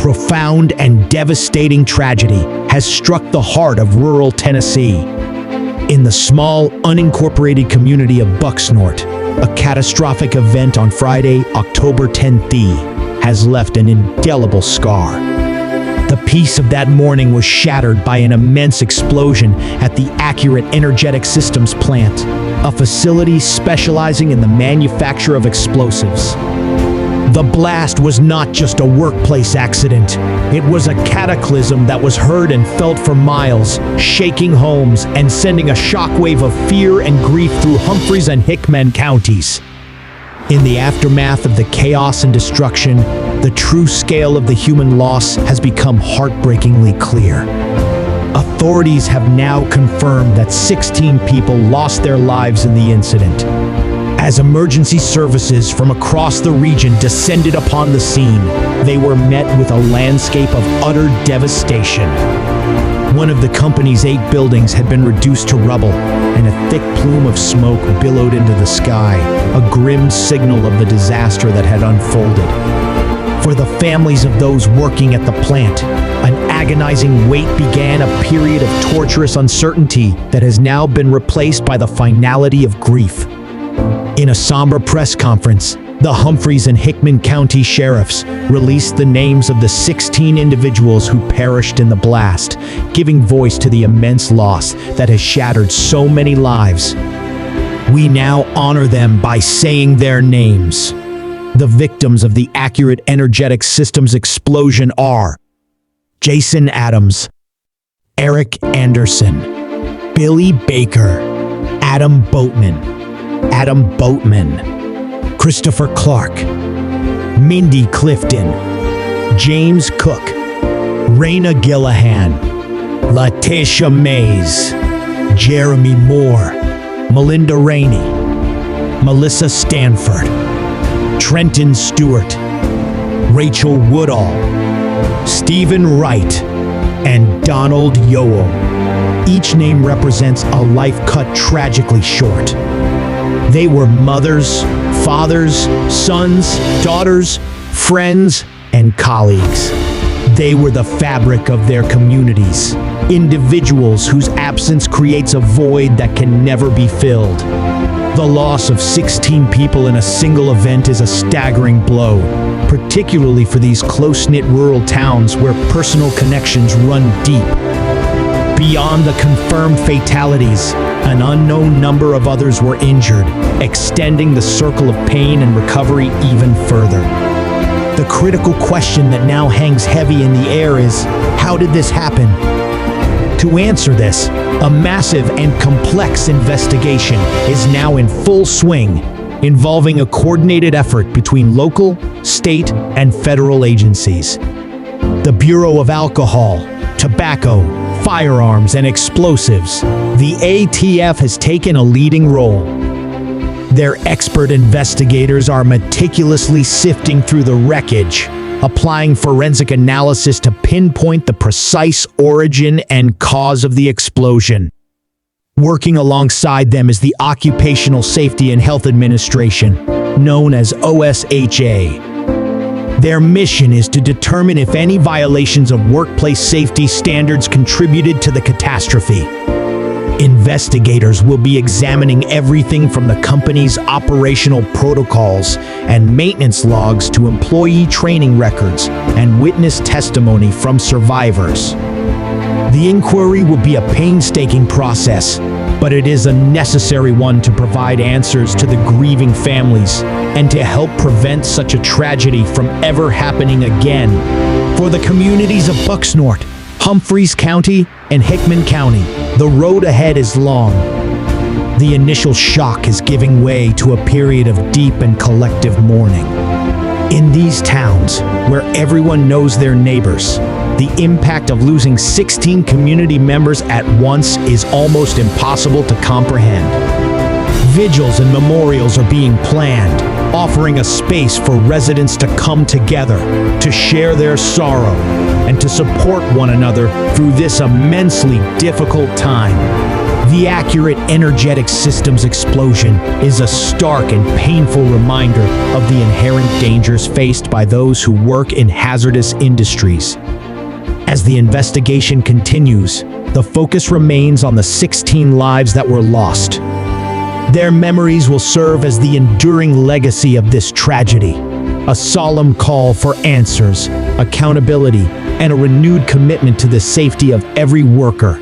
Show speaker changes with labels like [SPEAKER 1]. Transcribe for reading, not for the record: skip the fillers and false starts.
[SPEAKER 1] profound and devastating tragedy has struck the heart of rural Tennessee. In the small, unincorporated community of Bucksnort, a catastrophic event on Friday, October 10th, has left an indelible scar. The peace of that morning was shattered by an immense explosion at the Accurate Energetic Systems plant, a facility specializing in the manufacture of explosives. The blast was not just a workplace accident. It was a cataclysm that was heard and felt for miles, shaking homes and sending a shockwave of fear and grief through Humphreys and Hickman Counties. In the aftermath of the chaos and destruction, the true scale of the human loss has become heartbreakingly clear. Authorities have now confirmed that 16 people lost their lives in the incident. As emergency services from across the region descended upon the scene, they were met with a landscape of utter devastation. One of the company's 8 buildings had been reduced to rubble, and a thick plume of smoke billowed into the sky, a grim signal of the disaster that had unfolded. For the families of those working at the plant, an agonizing wait began, a period of torturous uncertainty that has now been replaced by the finality of grief. In a somber press conference, the Humphreys and Hickman County sheriffs released the names of the 16 individuals who perished in the blast, giving voice to the immense loss that has shattered so many lives. We now honor them by saying their names. The victims of the Accurate Energetic Systems explosion are Jason Adams, Erick Anderson, Billy Baker, Adam Boatman, Christopher Clark, Mindy Clifton, James Cook, Raina Gillahan, Latisha Mays, Jeremy Moore, Melinda Rainey, Melissa Stanford, Trenton Stewart, Rachel Woodall, Stephen Wright, and Donald Yoel. Each name represents a life cut tragically short. They were mothers, fathers, sons, daughters, friends, and colleagues. They were the fabric of their communities, individuals whose absence creates a void that can never be filled. The loss of 16 people in a single event is a staggering blow, particularly for these close-knit rural towns where personal connections run deep. Beyond the confirmed fatalities, an unknown number of others were injured, extending the circle of pain and recovery even further. The critical question that now hangs heavy in the air is, how did this happen? To answer this, a massive and complex investigation is now in full swing, involving a coordinated effort between local, state, and federal agencies. The Bureau of Alcohol, Tobacco, Firearms and Explosives, the ATF has taken a leading role. Their expert investigators are meticulously sifting through the wreckage, applying forensic analysis to pinpoint the precise origin and cause of the explosion. Working alongside them is the Occupational Safety and Health Administration, known as OSHA. Their mission is to determine if any violations of workplace safety standards contributed to the catastrophe. Investigators will be examining everything from the company's operational protocols and maintenance logs to employee training records and witness testimony from survivors. The inquiry will be a painstaking process, but it is a necessary one to provide answers to the grieving families and to help prevent such a tragedy from ever happening again. For the communities of Bucksnort, Humphreys County, and Hickman County, the road ahead is long. The initial shock is giving way to a period of deep and collective mourning. In these towns, where everyone knows their neighbors, the impact of losing 16 community members at once is almost impossible to comprehend. Vigils and memorials are being planned, offering a space for residents to come together, to share their sorrow, and to support one another through this immensely difficult time. The accurate energetic systems explosion is a stark and painful reminder of the inherent dangers faced by those who work in hazardous industries. As the investigation continues, the focus remains on the 16 lives that were lost. Their memories will serve as the enduring legacy of this tragedy, a solemn call for answers, accountability, and a renewed commitment to the safety of every worker